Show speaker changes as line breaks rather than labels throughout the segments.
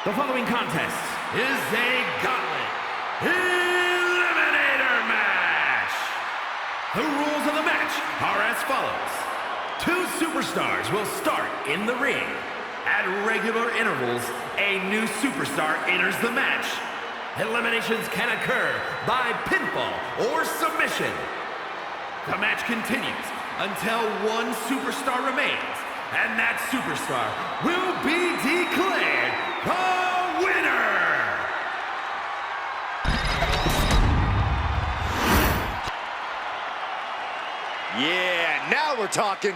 The following contest is a Gauntlet Eliminator match. The rules of the match are as follows. Two superstars will start in the ring. At regular intervals, a new superstar enters the match. Eliminations can occur by pinfall or submission. The match continues until one superstar remains, and that superstar will be declared the winner!
Yeah, now we're talking.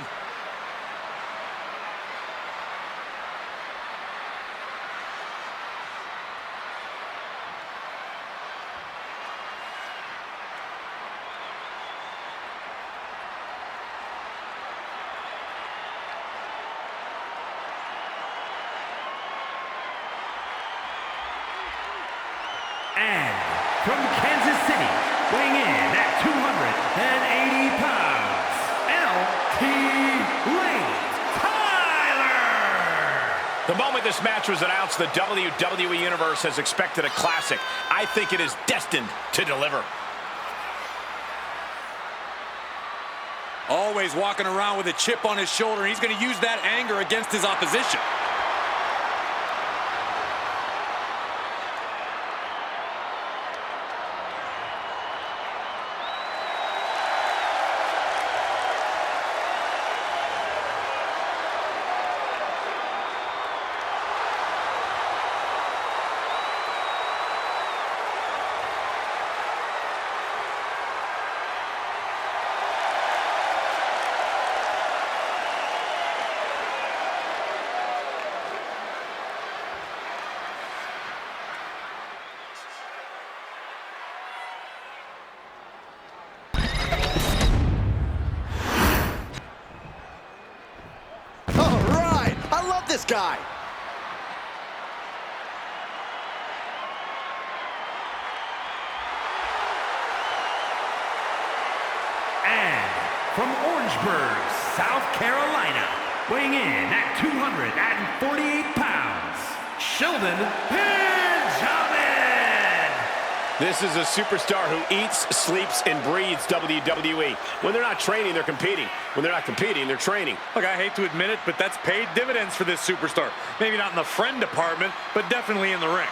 And from Kansas City, weighing in at 280 pounds, LT Tyler!
The moment this match was announced, the WWE Universe has expected a classic. I think it is destined to deliver.
Always walking around with a chip on his shoulder. He's going to use that anger against his opposition. This guy.
And from Orangeburg, South Carolina, weighing in at 248 pounds, Sheldon Benjamin!
This is a superstar who eats, sleeps, and breathes WWE. When they're not training, they're competing. When they're not competing, they're training.
Look, I hate to admit it, but that's paid dividends for this superstar. Maybe not in the friend department, but definitely in the ring.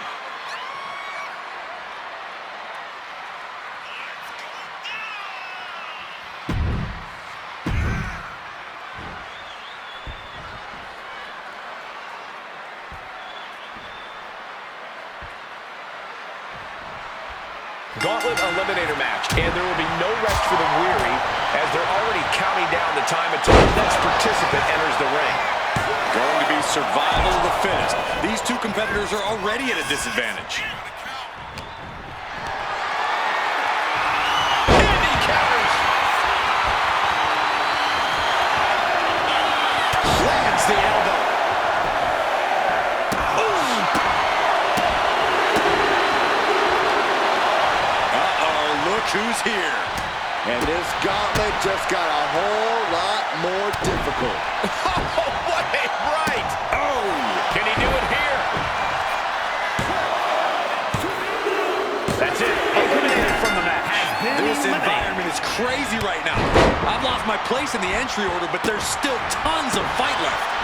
Gauntlet Eliminator match, and there will be no rest for the weary as they're already counting down the time until the next participant enters the ring.
Going to be survival of the fittest. These two competitors are already at a disadvantage.
And he counters. Lands the elbow.
Who's here?
And this gauntlet just got a whole lot more difficult.
Oh, what a right! Oh, can he do it here? That's it. Eliminated from the match.
This environment is crazy right now. I've lost my place in the entry order, but there's still tons of fight left.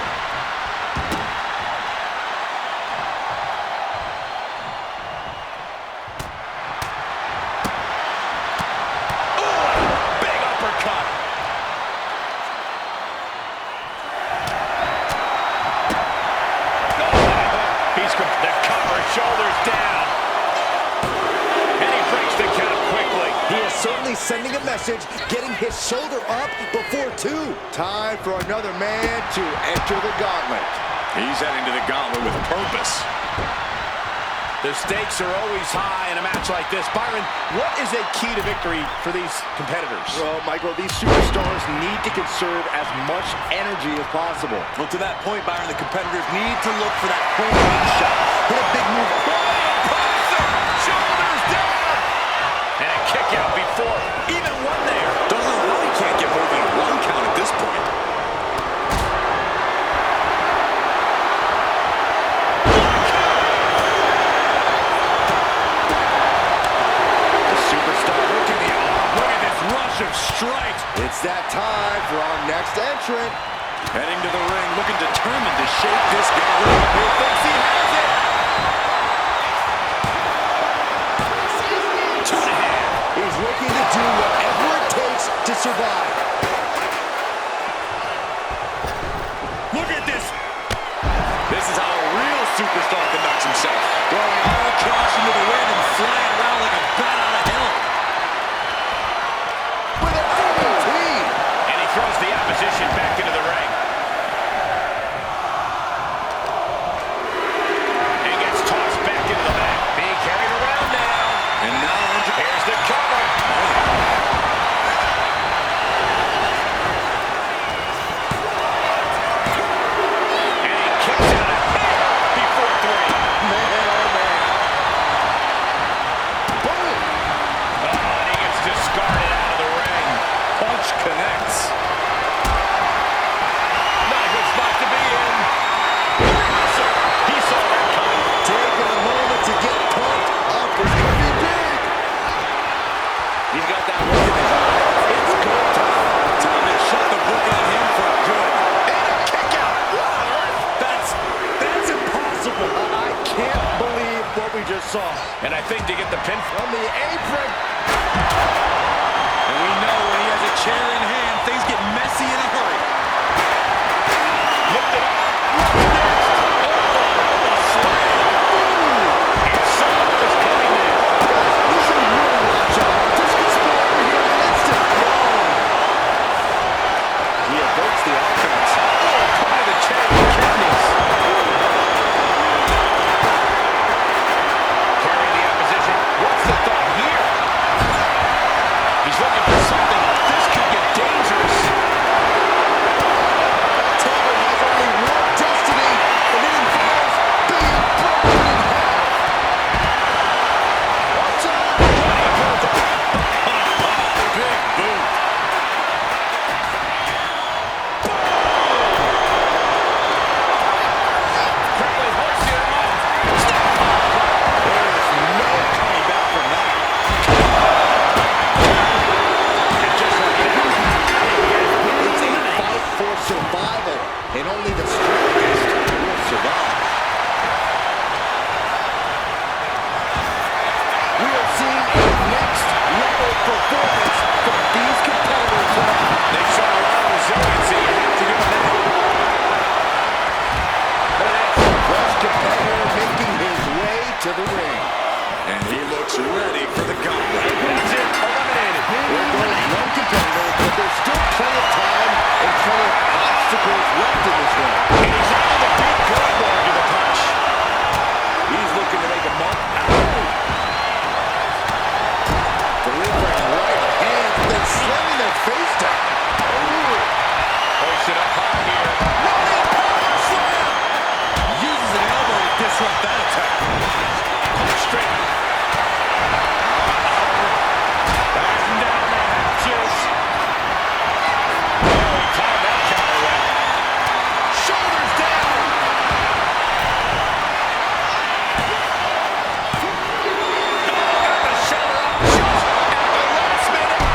Shoulders down. And he breaks the count quickly.
He is certainly sending a message, getting his shoulder up before two. Time for another man to enter the gauntlet.
He's heading to the gauntlet with purpose.
The stakes are always high in a match like this. Byron, what is a key to victory for these competitors?
Well, Michael, these superstars need to conserve as much energy as possible.
Well, to that point, Byron, the competitors need to look for that home shot. Hit a big move.
Shoulders down! And a kick out before even one there.
Doesn't know how he can't get more than a one count at this point.
that time for our next entrant.
Heading to the ring, looking determined to shake this guy up. He thinks he has it.
2.5. He's looking to do whatever it takes to survive.
Look at this. This is how a real superstar conducts himself. Throwing all caution to the wind and flying around like a bat out of hell.
With a double team.
And he throws the opposition back into the ring. And gets tossed back into the mat. Being carried around now.
And now
here's the cover. And he kicks out a hit before 3.
Man, oh man. Boom.
Oh, and he gets discarded out of the ring.
punch connects.
Not a good spot to be in. He saw that coming.
Taking a moment to get pumped up. It's going to be big.
He's got that look in his eye. It's go time. Time to shut the book on him for good.
And a kick out. What on earth?
That's impossible.
I can't believe what we just saw.
And I think to get the pin
From the apron.
And we know when he has a chair in hand, things get messy in a hurry.
Lift it up. What's next? Oh, a slam. And someone is coming now.
We should really watch out. This could spill over here in an instant.
He averts the offense.
Oh, by the chair with kidneys. Carrying the opposition. What's the thought here? He's looking for something. This could get dangerous.
Taylor has only one destiny, and it involves being broken in half. Watch out!
Big boot.
Quickly hoists it up.
There's no coming back from that.
And just like that,
It's a fight for survival, and only the strongest will survive. We are seeing a next-level performance from these competitors tonight.
they've shown a lot of resiliency. You have to give them that.
Fresh competitor making his way to the ring.
And he looks ready for the gauntlet.
That's it. Eliminated.
There goes one competitor, but there's still plenty of time and plenty of obstacles left in this ring.
And he's able to beat Goldberg to the punch.
He's looking to make a mark.
Delivering right hands, then slamming their face down.
Hoist it up high here.
Uses an elbow to disrupt that attack.
Straight. Backing down the hatches. Oh, he timed that counter well. Shoulders down. Got the shoulder up just at the last minute.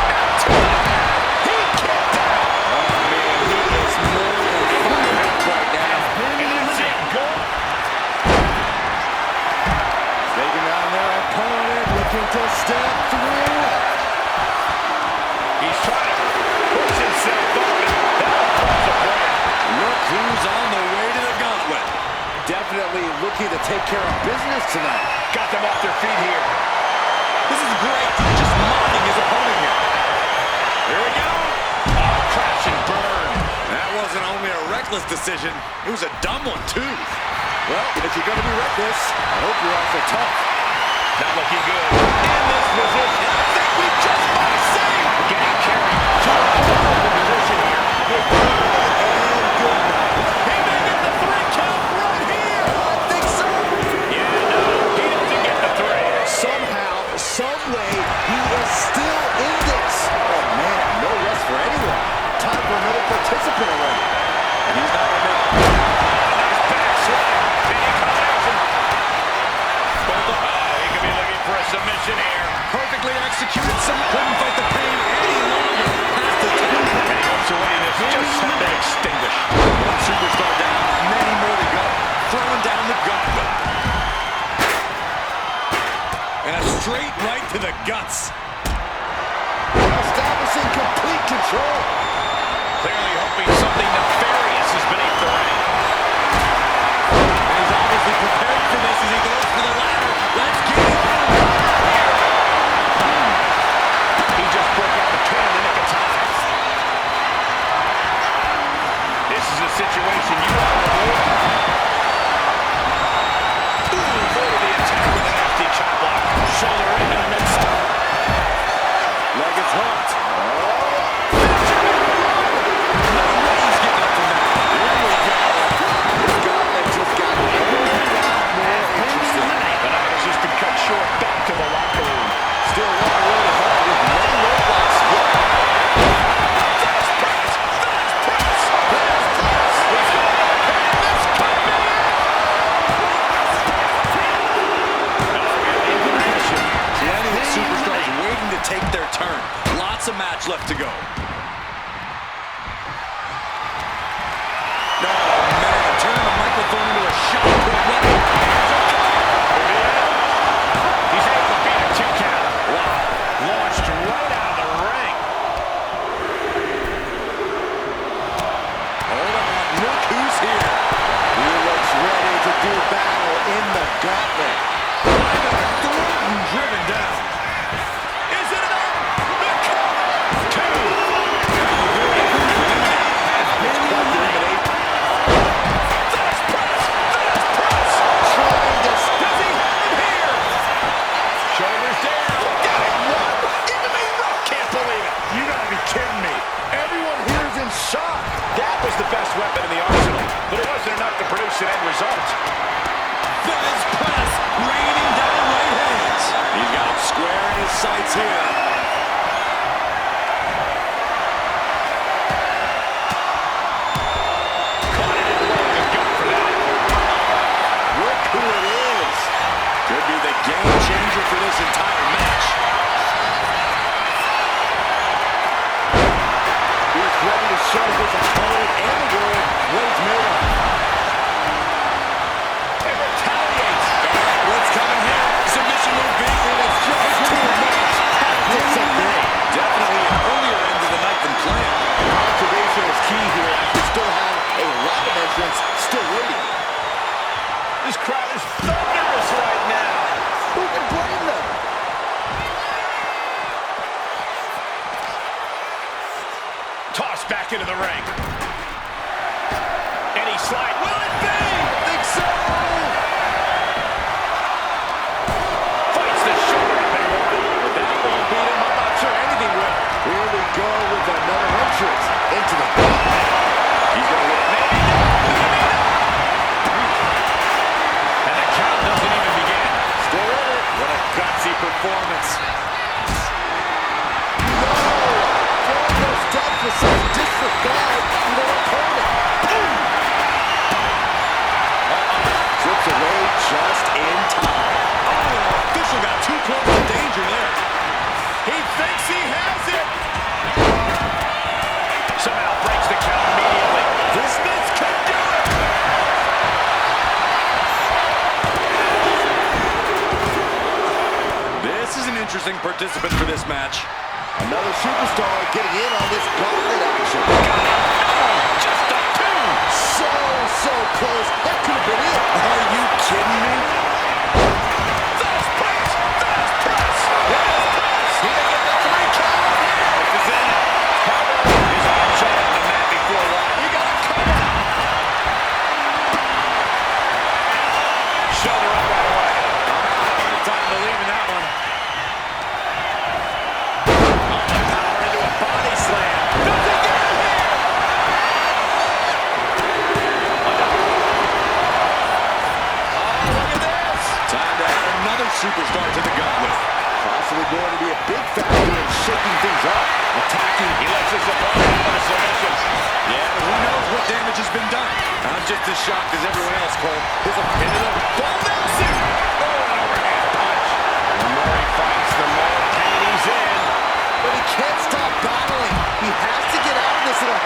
He kicked out.
He is more than fired up right now.
And that's it. Go.
Taking down their opponent, looking to step through.
He's trying to push himself up, and that'll cause a break.
Look who's on the way to the gauntlet.
Definitely looking to take care of business tonight.
Got them off their feet here.
This is great. Just mocking his opponent here.
Here we go. Oh, crash and burn.
That wasn't only a reckless decision, it was a dumb one, too.
Well, if you're going to be reckless, I hope you're also tough.
Not looking good. In this position, I think we just might see. Getting carried to a vulnerable position here. He may get the 3 count right here.
I think so.
Yeah, no, he doesn't get the 3.
Somehow, some way, he is still in this. Oh, man, no rest for anyone. Time for another participant already.
And he's not remitting.
Nice back slap. Big combination. Oh, he could be looking for a submission here.
Perfectly executed. Some couldn't fight the pain any longer. Has to away, this just set to extinguish. One superstar down, many more to go. Throwing down the gauntlet. And a straight right to the guts.
Establishing complete control.
Clearly hoping something nefarious is beneath the ring.
And he's obviously prepared for this as he goes for the ladder. Let's get it on.
He just broke out the pin in the nick of time. This is a situation you want to avoid. Ooh, over the attack with a nasty chop block. Shoulder in the midst.
Leg is hooked.
No way he's getting up from that. Here we go.
This gauntlet just got a whole lot more interesting.
The night has just been cut short. Back to the locker room.
Still one road ahead with no roadblocks yet.
Fast press. Fast press. Fast press. Let's go. This could be it.
See, I think the superstars waiting to take their turn. Lots of match left to go. Oh, man, turning the microphone into a shot put weapon.
He's able to beat a 2 count. Wow. Launched right out of the ring.
Hold on, look who's here.
He looks ready to do battle in the gauntlet.
Thrown and driven down.
Is it enough? The cover. 2.
It's quite the eliminate.
Fast press. Fast press.
Trying to
Does he have him here? Shoulders down. Got him. What? Into the rope. Can't believe it.
You gotta be kidding me. Everyone here is in shock.
That was the best weapon in the arsenal, but it wasn't enough to produce an end result.
Fez press, raining down right hands. He's got him square in his sights here.
Caught it in the leg and got for that.
Look who it is.
Could be the game changer for this entire match.
He's ready to show his opponent and the world what he's made of.
And retaliates.
What's coming here? Submission move beat.
It's just too much. It's a thing.
Definitely an earlier end of the night than planned.
Observation is key here. We still have a lot of entrants still waiting.
This crowd is thunderous right now.
Who can blame them?
Tossed back into the ring. And he slide. Will it be?
Think so.
Fights the shoulder up and one.
But that won't beat him. I'm not sure anything will. Here we go with another entrance into the gauntlet.
He's going to win. Maybe not. Maybe not. And the count doesn't even begin.
Still in it.
What a gutsy performance.
Throwing those steps with such disregard for their opponent. Boom! Slips away just in time.
Oh, official got too close to danger there.
He thinks he has it. Somehow breaks the count immediately. This could do it.
This is an interesting participant for this match.
Another superstar getting in on this gauntlet action.
Just a 2.
So close. That could have been it.
Are you kidding me?
Fast press. Fast press. Fast press. He may get the 3 count. This is it. Cover. He's on the shot on the mat before long. You got to cover. Shoulder up right away.
Time to leave in that one.
On the power into a body slam. Does he get him here? Look at this.
Time to add another superstar to the gauntlet.
Possibly going to be a big factor in shaking things up. Attacking.
He lets his opponent for the submission.
Yeah, but who knows what damage has been done. I'm just as shocked as everyone else, Cole.
His opponent.
Bull Nelson. Oh, an overhand punch. The more he fights, the more pain he's in.
But he can't stop battling. He has to get out of this in a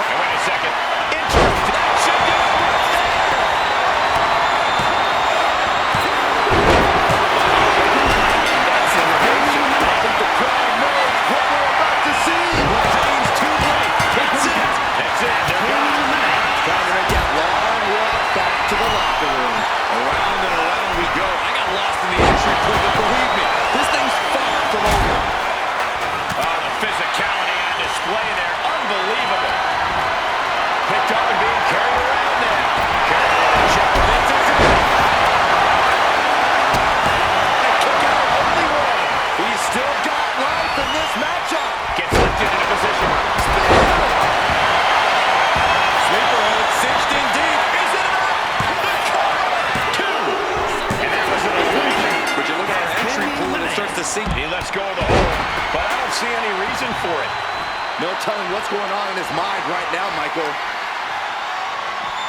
chasing.
He lets go of the hold, but I don't see any reason for it.
No telling what's going on in his mind right now, Michael.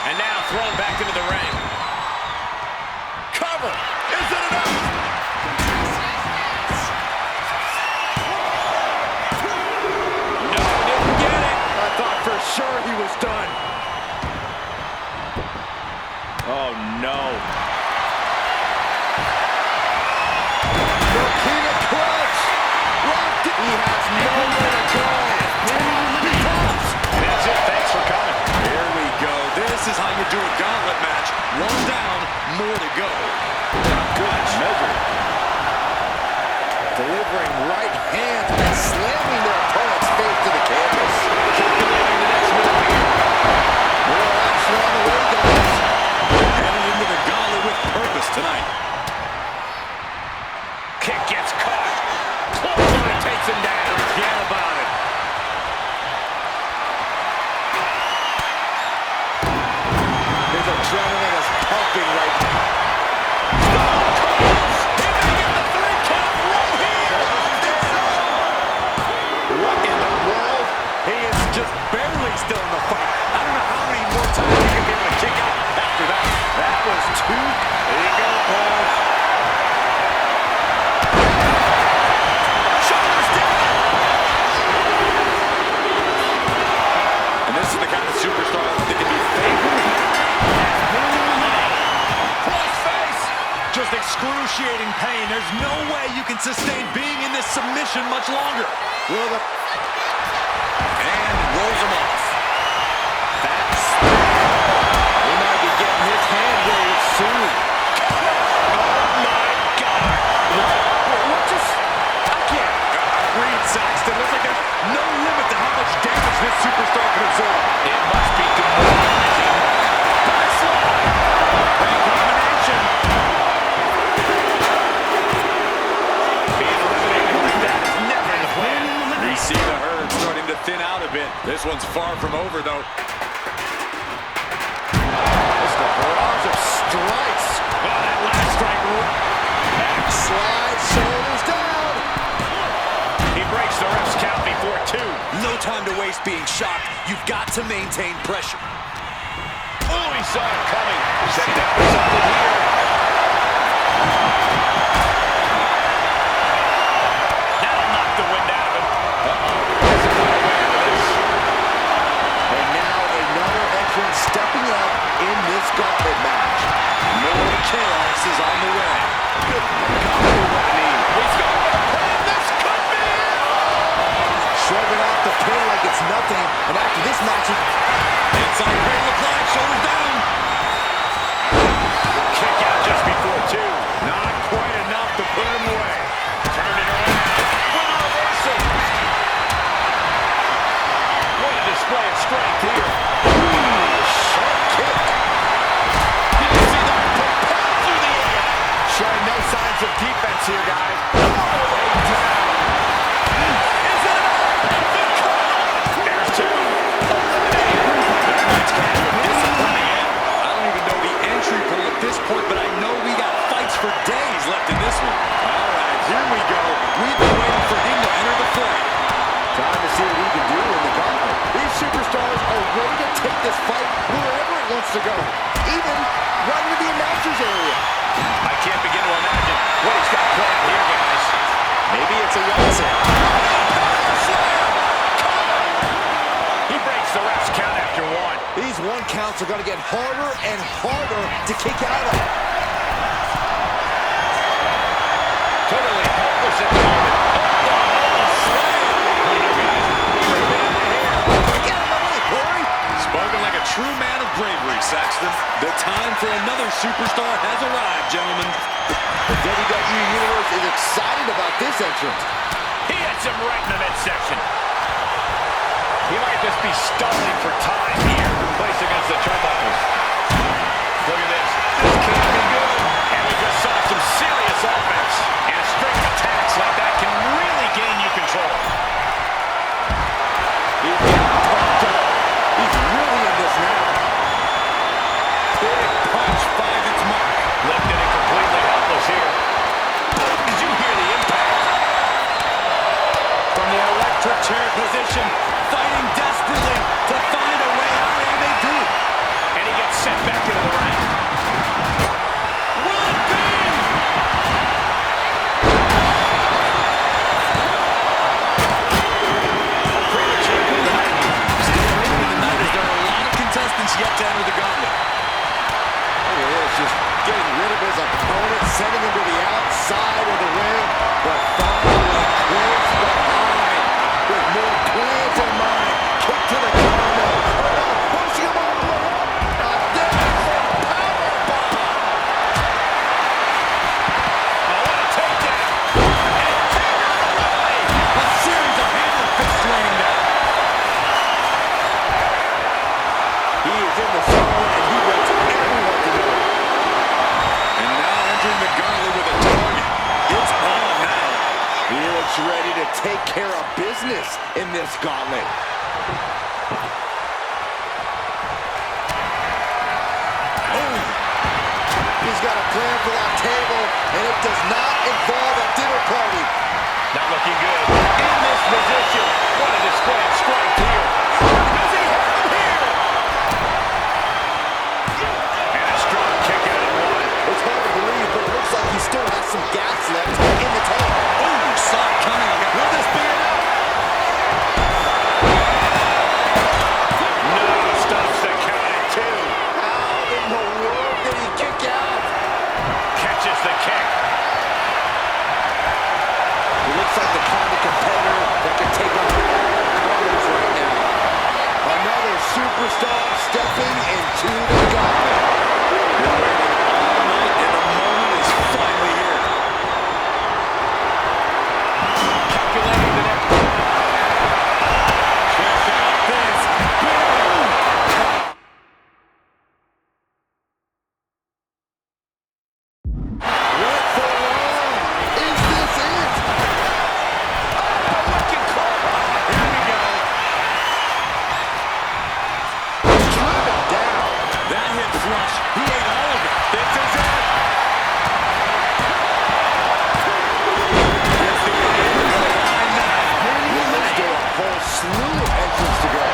And now thrown back into the ring. Cover. Is it enough? No, didn't get it.
I thought for sure he was done.
Oh, no.
The king of clutch. Locked it. He has nowhere to go.
That's it. Thanks for coming.
Here we go. This is how you do a gauntlet match. One down, more to go.
Good measure.
Delivering right hands and slamming their opponent's face to the canvas.
Calculating the next move here.
More action on the way, guys.
Headed into the gauntlet with purpose tonight.
Kick gets caught. Clothesline takes him down. Forget about it.
His adrenaline is pumping right now.
What in the world? He is just barely still in the fight. I don't know how many more times he can be able to kick out after that. That was two. There you go, Paul. Shoulders down. And this is the kind of superstar that can be favored. Crossface. Just excruciating pain. There's no way you can sustain being in this submission much longer.
Will the...
And rolls him off.
That's... He might be getting his hand raised soon.
Oh my God! What just... I can't... Reed Saxton, looks like there's no limit to how much damage this superstar can absorb.
It must be demoralizing.
Great combination.
Being eliminated like that is never in the plan.
We see the herd starting to thin out a bit. This one's far from over, though.
Just a barrage of strikes.
Oh, that last strike.
Slide shoulders down.
He breaks the ref's count before two.
No time to waste being shocked. You've got to maintain pressure.
Oh, he saw it coming. Setting up for something here. That'll knock the wind out of him. Wasn't aware of this.
And now another entrant stepping up in this gauntlet match.
More chaos is on the way.
Good God, what a knee. He's going to pin. This could be it.
Shrugging off the pin like it's nothing. And after this match,
Inside cradle applied, shoulders down.
Kick out just before two.
Not quite enough to put him away.
Turn it around. With a reversal. What a display of strength here.
sharp kick.
Did you see that? Propelled through the air.
Showing no signs of defense here, guys.
All the way down. Is it enough? The cover. There's two. That match can be disappointing.
I don't even know the entry pool at this point, but I know we got fights for days left in this one. All right, here we go. We've been waiting for him to enter the fray.
Time to see what he can do in the gauntlet. These superstars are ready to take this fight wherever it wants to go. Even right into the announcer's area.
I can't begin to imagine what he's got planned here, guys.
Maybe it's a one-set.
He breaks the ref's count after one.
These one counts are going to get harder and harder to kick out of.
Totally helpless at the moment.
Get him away, Corey.
Spoken like a true man of bravery, Saxton. The time for another superstar has arrived, gentlemen.
The WWE Universe is excited about this entrant.
He hits him right in the midsection. He might just be stalling for time here. Placed against the turnbuckles. Look at this. This can't be good. And we just saw some serious offense. And a string of attacks like that can really gain you control.
He's getting pumped up. He's really in this now.
Big punch finds its mark.
Lifted and completely helpless here. Did you hear the
chair position, fighting desperately to find a way out, and they do.
And he gets sent back into the ring.
Run, bang! Still early tonight as there are a lot of contestants yet to enter the gauntlet.
Look at this, just getting rid of his opponent, sending him to the outside of the ring, but following close behind with more plans in mind. Kick to the collar. Pushing him all the way up. There's a powerbomb.
Oh, what a takedown. And Taker away.
A series of hammer fists raining down.
He is in the zone, and he wants everyone to know.
And now entering the gauntlet with a target. It's on now.
He looks ready to take care of business in this gauntlet. He's got a plan for that table, and it does not involve a dinner party.
Not looking good. In this position. What a display of strength here. Does he have him here? And a strong kick out at one.
It's hard to believe, but it looks like he still has some gas left in the tank.
Ooh, saw it coming. Will this be enough?
No, stops the count at two.
How in the world did he kick out?
Catches the kick.
He looks like the kind of competitor that can take on all comers right now. Another superstar stepping into the gauntlet.
Been waiting all night, and the moment is finally here.
Calculating the next.
Check out this. Boom!
What the hell? Is this it?
Wicked clothesline.
Here we go.
Driven down.
That hit flush. He ate all of it. This is it. It's the end of the line now.
There's still a whole slew of entrants to go.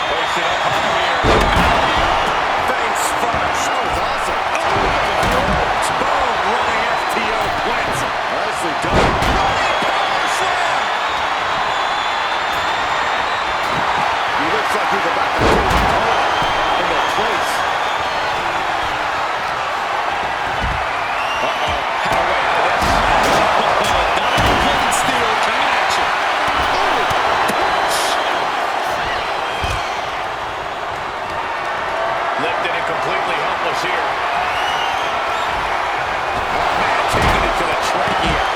Hoisted up high here.
Face first.
That was awesome.
Boom, running FTO plants him.
Nicely done.
Running power slam.
He looks like he's about to put his opponent in their place.
How way out of this.
Not a complete steal. Coming at you.
Lifted and completely helpless here. Oh, man, taking it to the trachea.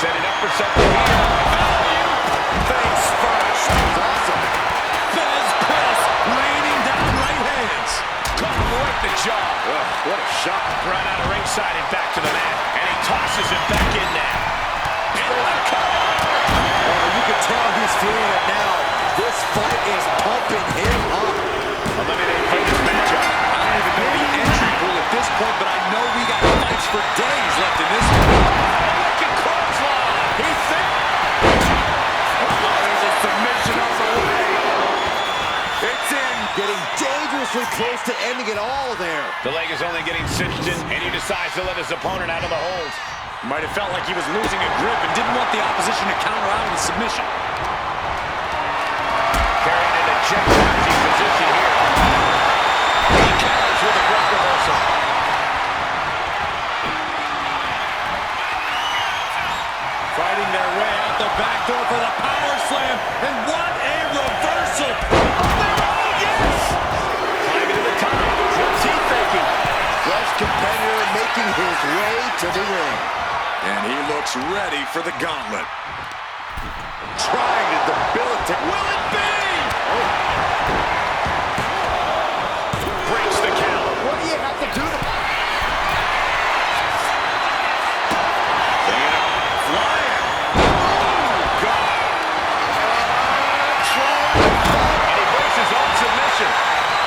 Setting up for something here.
Face first.
That was awesome.
Fez press. Raining down right hands.
Caught him right in the jaw.
What a shot.
Run out of ringside and back to the mat. And he tosses him back in now. Into the cover.
Oh, you can tell he's feeling it now. This fight is pumping him up.
Eliminated from this matchup.
I don't even know the entry rule at this point, but I know we got fights for days left in this one.
Wicked clothesline. He thinks.
There's a submission on the way. It's in.
Getting dangerously close to ending it all there.
The leg is only getting cinched in, and he decides to let his opponent out of the hold.
Might have felt like he was losing a grip and didn't want the opposition to counter out with submission.
Carrying into check-watching position here. He counters with a quick reversal.
Fighting their way out the back door for the power slam. And what a reversal. Oh, yes!
Climbing to the top. What's he thinking?
Fresh competitor making his way to the ring.
And he looks ready for the gauntlet.
Trying to debilitate.
Will it be?
Breaks the count.
What do you have to do to...
Flying. Oh, God.
And he breaks his own submission.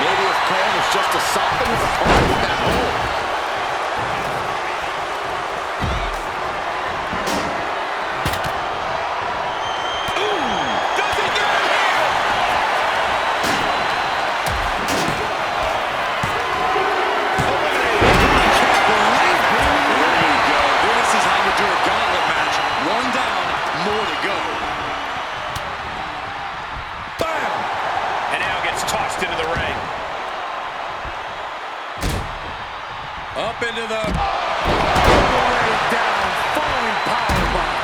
Maybe his plan was just to soften his opponent in that hole. Up into the... Way down. Falling powerbomb.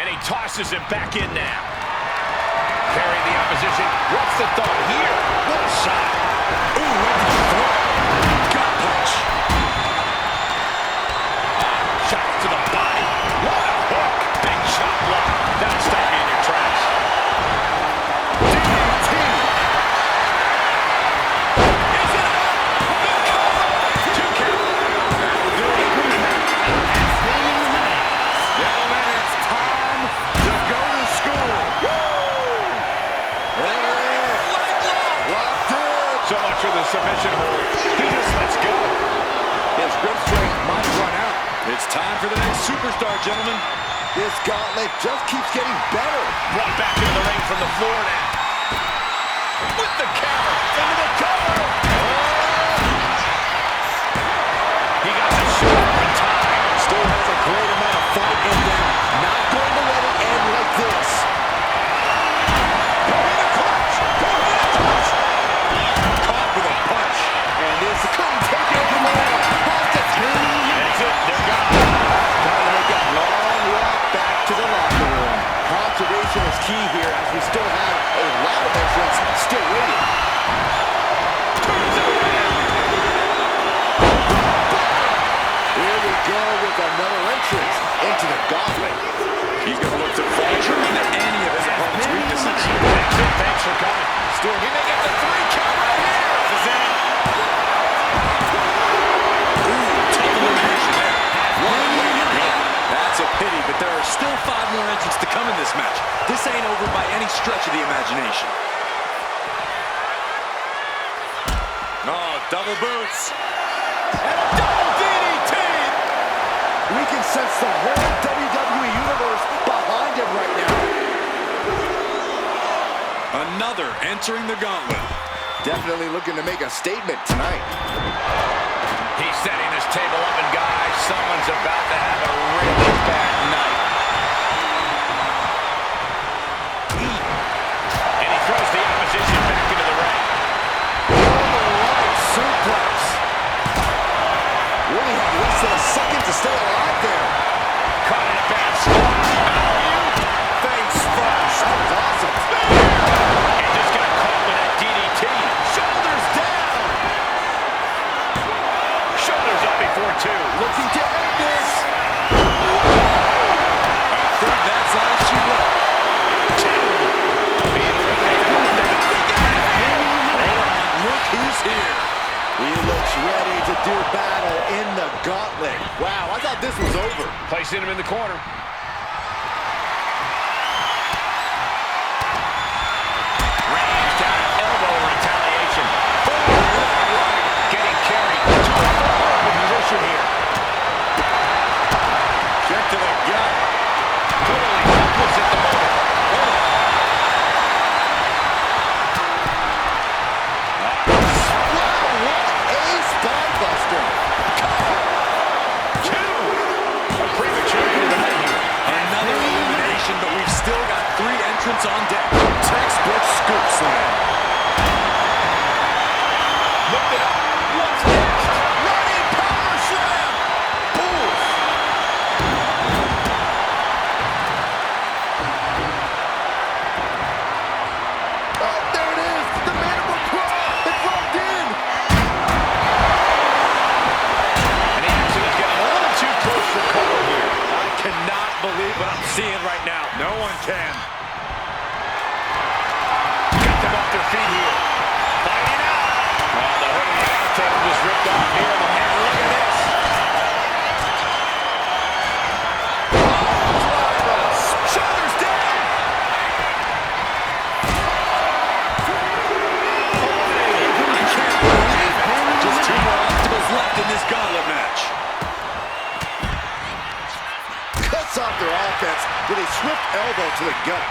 And he tosses him back in now. Carrying the opposition. What's the thought here? What a shot.
Ooh, right to the throat. Gut punch.
Shot to the body. What a hook. Big chop block. That'll stop you in your tracks.
DDT.
Is it up? The cover. 2 count.
That'll do it. Gentlemen, it's time to go to school. There it is. Locked in.
So much for the submission hold. He just lets go.
His grip strength might run out.
It's time for the next superstar, gentlemen.
This gauntlet just keeps getting better.
Brought back into the ring from the floor now. With the cover. Into the cover. He got the shoulder in time.
Still has a great amount of fight in them. Not going to let it end like this.
Caught with a punch.
And this couldn't take it anymore. Has to turn.
That's it. They're gone.
Time to make that long walk back to the locker room. Conservation is key here as we still have a lot of entrants still waiting. Here we go with another entrance into the gauntlet.
He's going to look to fracture into any of his opponent's weaknesses.
That's it. Thanks for coming.
Still,
He may get the 3 count right here. This is it.
Tough elimination there. That's a pity, but there are still 5 more entrants to come in this match. This ain't over by any stretch of the imagination. Oh, double boots.
And a double DDT! We can sense the whole WWE Universe behind him right now.
Another entering the gauntlet.
Definitely looking to make a statement tonight.
He's setting this table up, and guys, someone's about to have a really bad night. And he throws the opposition back into the ring.
Right suplex. Really had less than a second to stay alive there.
Caught in a bad spot.
Face first. That was awesome.
And just got caught with that DDT.
Shoulders down.
Shoulders up before 2.
Looking to end this.
I think that's all she wrote.
2. Being ripped down.
Hold on, look who's here.
He looks ready to do battle in the gauntlet. Wow, I thought this was over.
Placing him in the corner. Range down, elbow retaliation. Getting carried to a horrible position here.
Check to the gut.
Totally helpless at the moment.
A spine buster.
2. A premature goodbye here.
Another elimination, but we've still got 3 entrants on deck. Textbook scoop slam.
Looked it up. What's next?
Running power slam. Oof. Oh, there it is. The mandible claw. It's locked in.
And he actually is getting a little too close for cover here.
I cannot believe what I'm seeing right now. No one can.
Got them off their feet here. Fighting out. Oh, the hood of the outer table just ripped off here. And look at this.
Shoulders down.
I can't believe it. Just 2 more obstacles left in this gauntlet match.
Cuts off their offense with a swift elbow to the gut.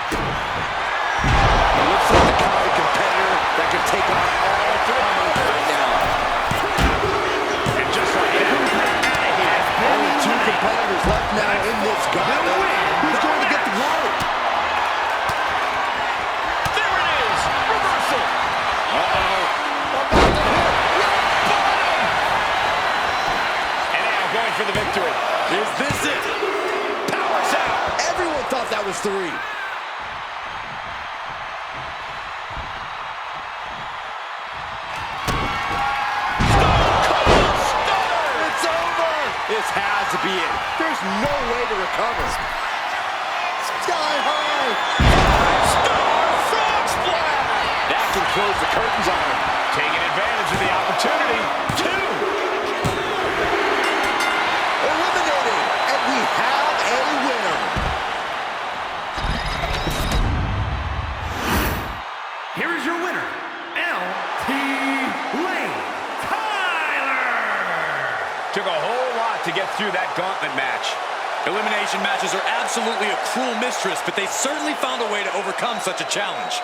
Looks like the kind of competitor that can take on all 3 right now.
And just like that, out of here.
Only 2 competitors left now in this gauntlet. Who's going to get the glory?
There it is. Reversal.
Uh-oh. About to times 3. It's over! This has to be it. There's no way to recover. Sky high!
Star frog splash! That can close the curtains on him. Taking advantage of the opportunity. 2.
Eliminated, and we have a winner.
Here is your winner, L.T. Lane Tyler.
Took a whole lot to get through that gauntlet match.
Elimination matches are absolutely a cruel mistress, but they certainly found a way to overcome such a challenge.